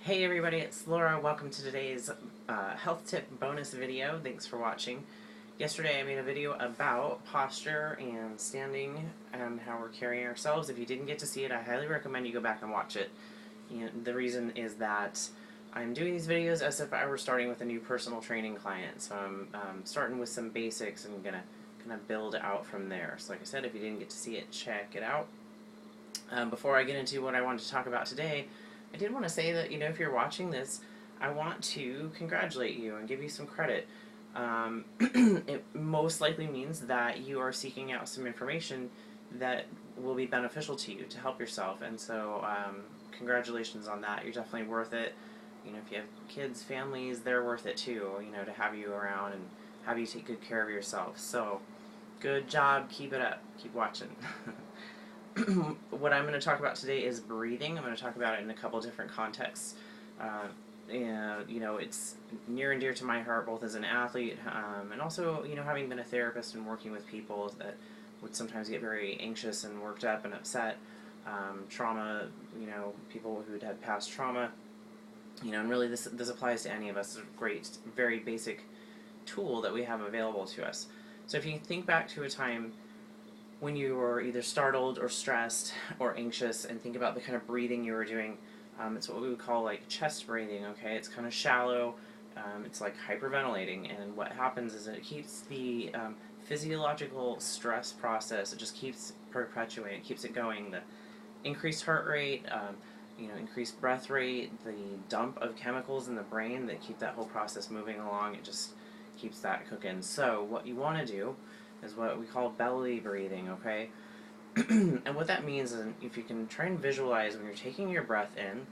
Hey everybody, it's Laura. Welcome to today's health tip bonus video. Thanks for watching. Yesterday I made a video about posture and standing and how we're carrying ourselves. If you didn't get to see it, I highly recommend you go back and watch it. The reason is that I'm doing these videos as if I were starting with a new personal training client. So I'm starting with some basics and going to kind of build out from there. So like I said, if you didn't get to see it, check it out. Before I get into what I wanted to talk about today, I did want to say that, if you're watching this, I want to congratulate you and give you some credit. It most likely means that you are seeking out some information that will be beneficial to you to help yourself, and so congratulations on that. You're definitely worth it. If you have kids, families, they're worth it too, to have you around and have you take good care of yourself. So, good job, keep it up, keep watching. What I'm going to talk about today is breathing. I'm going to talk about it in a couple different contexts. It's near and dear to my heart, both as an athlete and also, having been a therapist and working with people that would sometimes get very anxious and worked up and upset. Trauma, people who'd had past trauma, and really this applies to any of us. It's a great, very basic tool that we have available to us. So if you think back to a time when you were either startled or stressed or anxious, and think about the kind of breathing you were doing, it's what we would call like chest breathing, okay? It's kind of shallow, it's like hyperventilating, and what happens is it keeps the physiological stress process, it just keeps perpetuating, it keeps it going. The increased heart rate, increased breath rate, the dump of chemicals in the brain that keep that whole process moving along, it just keeps that cooking. So what you want to do is what we call belly breathing, okay? And what that means is, if you can try and visualize when you're taking your breath in,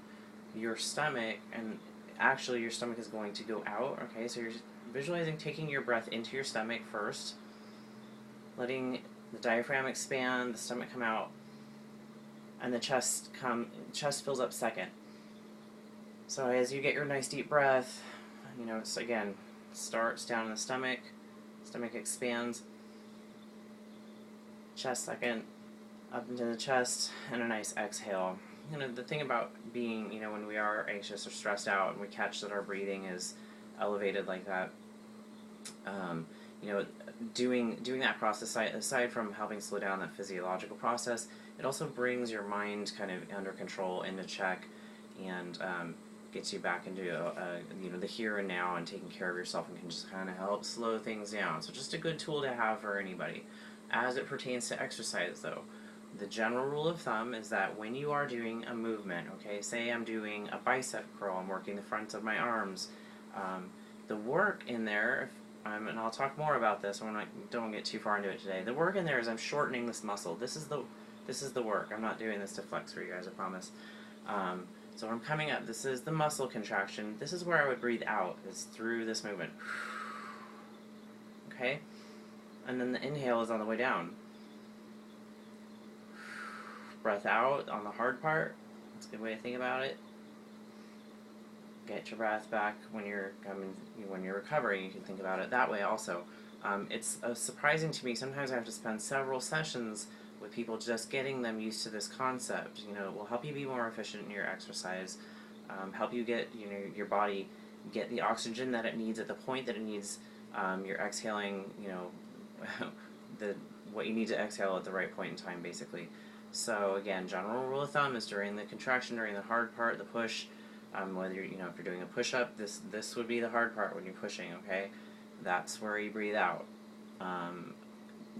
your stomach, and actually your stomach is going to go out, okay? So you're visualizing taking your breath into your stomach first, letting the diaphragm expand, the stomach come out, and the chest fills up second. So as you get your nice deep breath, it's again, starts down in the stomach expands, chest second, up into the chest, and a nice exhale. The thing about being, when we are anxious or stressed out and we catch that our breathing is elevated like that, doing that process, aside from helping slow down that physiological process, it also brings your mind kind of under control, into check, and gets you back into the here and now and taking care of yourself, and can just kind of help slow things down. So just a good tool to have for anybody. As it pertains to exercise, though, the general rule of thumb is that when you are doing a movement, okay, say I'm doing a bicep curl, I'm working the front of my arms, the work in there, and I'll talk more about this when I don't get too far into it today. The work in there is I'm shortening this muscle. This is the work. I'm not doing this to flex for you guys, I promise. So I'm coming up. This is the muscle contraction. This is where I would breathe out, is through this movement. Okay? And then the inhale is on the way down. Breath out on the hard part. That's a good way to think about it. Get your breath back when you're recovering. You can think about it that way also. It's surprising to me. Sometimes I have to spend several sessions with people just getting them used to this concept. It will help you be more efficient in your exercise, help you get your body get the oxygen that it needs at the point that it needs. You're exhaling, what you need to exhale at the right point in time, basically. So again, general rule of thumb is during the contraction, during the hard part, the push, whether if you're doing a push-up, this would be the hard part when you're pushing, okay? That's where you breathe out.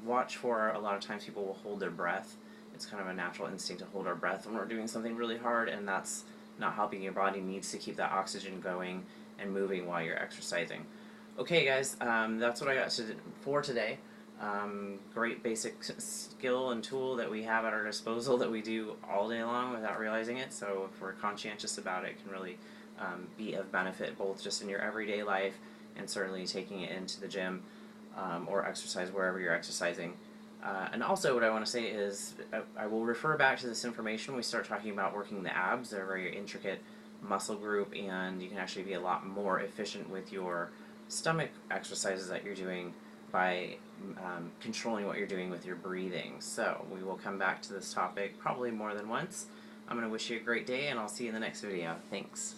Watch for, a lot of times people will hold their breath. It's kind of a natural instinct to hold our breath when we're doing something really hard, and that's not helping. Your body needs to keep that oxygen going and moving while you're exercising. Okay guys, that's what I got for today. Great basic skill and tool that we have at our disposal that we do all day long without realizing it, so if we're conscientious about it, it can really be of benefit, both just in your everyday life and certainly taking it into the gym or exercise wherever you're exercising. And also what I want to say is I will refer back to this information when we start talking about working the abs. They're a very intricate muscle group, and you can actually be a lot more efficient with your stomach exercises that you're doing by controlling what you're doing with your breathing. So we will come back to this topic probably more than once. I'm going to wish you a great day, and I'll see you in the next video. Thanks.